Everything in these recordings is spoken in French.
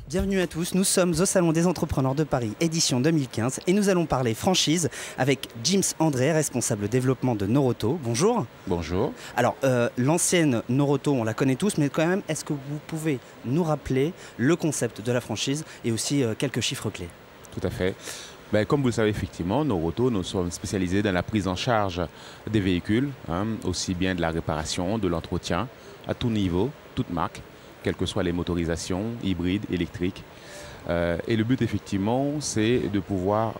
Bienvenue à tous, nous sommes au Salon des Entrepreneurs de Paris, édition 2015, et nous allons parler franchise avec James André, responsable développement de Noroto. Bonjour. Bonjour. Alors, l'ancienne Noroto, on la connaît tous, mais quand même, est-ce que vous pouvez nous rappeler le concept de la franchise et aussi quelques chiffres clés? Tout à fait. Comme vous le savez, effectivement, Noroto, nous sommes spécialisés dans la prise en charge des véhicules, aussi bien de la réparation, de l'entretien, à tout niveau, toute marque, quelles que soient les motorisations, hybrides, électriques. Et le but, effectivement, c'est de pouvoir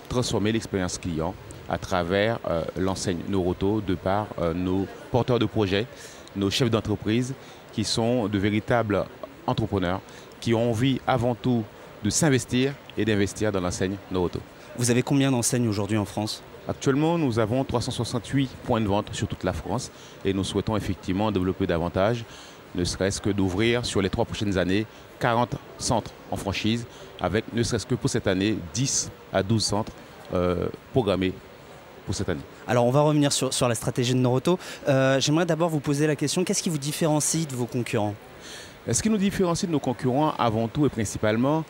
transformer l'expérience client à travers l'enseigne Noroto de par nos porteurs de projets, nos chefs d'entreprise qui sont de véritables entrepreneurs qui ont envie avant tout de s'investir et d'investir dans l'enseigne Noroto. Vous avez combien d'enseignes aujourd'hui en France? Actuellement, nous avons 368 points de vente sur toute la France et nous souhaitons effectivement développer davantage, ne serait-ce que d'ouvrir sur les 3 prochaines années 40 centres en franchise avec ne serait-ce que pour cette année 10 à 12 centres programmés pour cette année. Alors on va revenir sur la stratégie de Noroto. J'aimerais d'abord vous poser la question, qu'est-ce qui vous différencie de vos concurrents? Ce qui nous différencie de nos concurrents avant tout et principalement,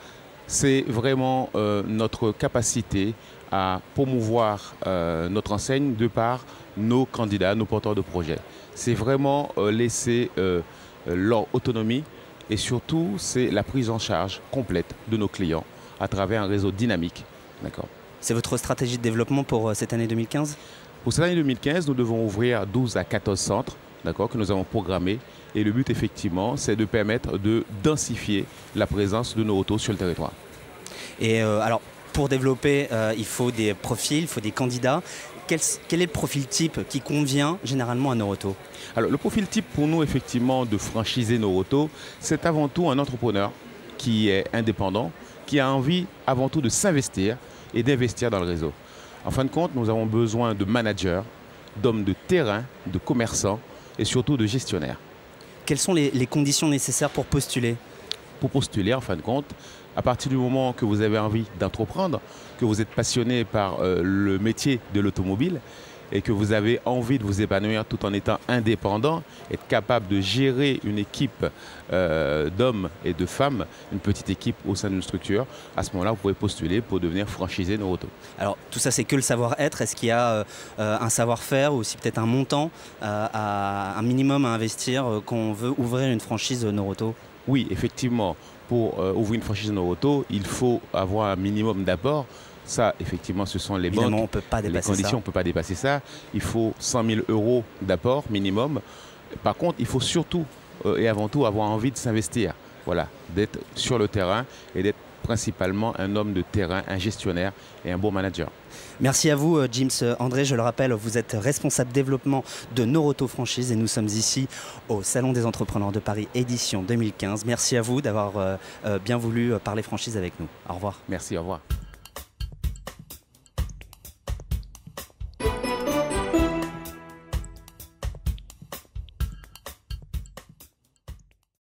c'est vraiment notre capacité à promouvoir notre enseigne de par nos candidats, nos porteurs de projets. C'est vraiment laisser leur autonomie et surtout c'est la prise en charge complète de nos clients à travers un réseau dynamique. C'est votre stratégie de développement pour cette année 2015? Pour cette année 2015, nous devons ouvrir 12 à 14 centres que nous avons programmés. Et le but, effectivement, c'est de permettre de densifier la présence de Noroto sur le territoire. Et alors, pour développer, il faut des profils, il faut des candidats. Quel est le profil type qui convient généralement à Noroto? Alors, le profil type pour nous, effectivement, de franchiser Noroto, c'est avant tout un entrepreneur qui est indépendant, qui a envie avant tout de s'investir et d'investir dans le réseau. En fin de compte, nous avons besoin de managers, d'hommes de terrain, de commerçants et surtout de gestionnaires. Quelles sont les conditions nécessaires pour postuler? Pour postuler, en fin de compte, à partir du moment que vous avez envie d'entreprendre, que vous êtes passionné par le métier de l'automobile et que vous avez envie de vous épanouir tout en étant indépendant, être capable de gérer une équipe d'hommes et de femmes, une petite équipe au sein d'une structure, à ce moment-là, vous pouvez postuler pour devenir franchisé Noroto. Alors, tout ça, c'est que le savoir-être. Est-ce qu'il y a un savoir-faire ou aussi peut-être un montant, un minimum à investir quand on veut ouvrir une franchise Noroto? Oui, effectivement. Pour ouvrir une franchise Noroto, il faut avoir un minimum d'apport. Ça, effectivement, ce sont les banques, on peut pas dépasser les conditions, ça. On ne peut pas dépasser ça. Il faut 100 000 € d'apport minimum. Par contre, il faut surtout et avant tout avoir envie de s'investir. Voilà, d'être sur le terrain et d'être principalement un homme de terrain, un gestionnaire et un bon manager. Merci à vous, James André. Je le rappelle, vous êtes responsable développement de Noroto Franchise et nous sommes ici au Salon des Entrepreneurs de Paris, édition 2015. Merci à vous d'avoir bien voulu parler franchise avec nous. Au revoir. Merci, au revoir.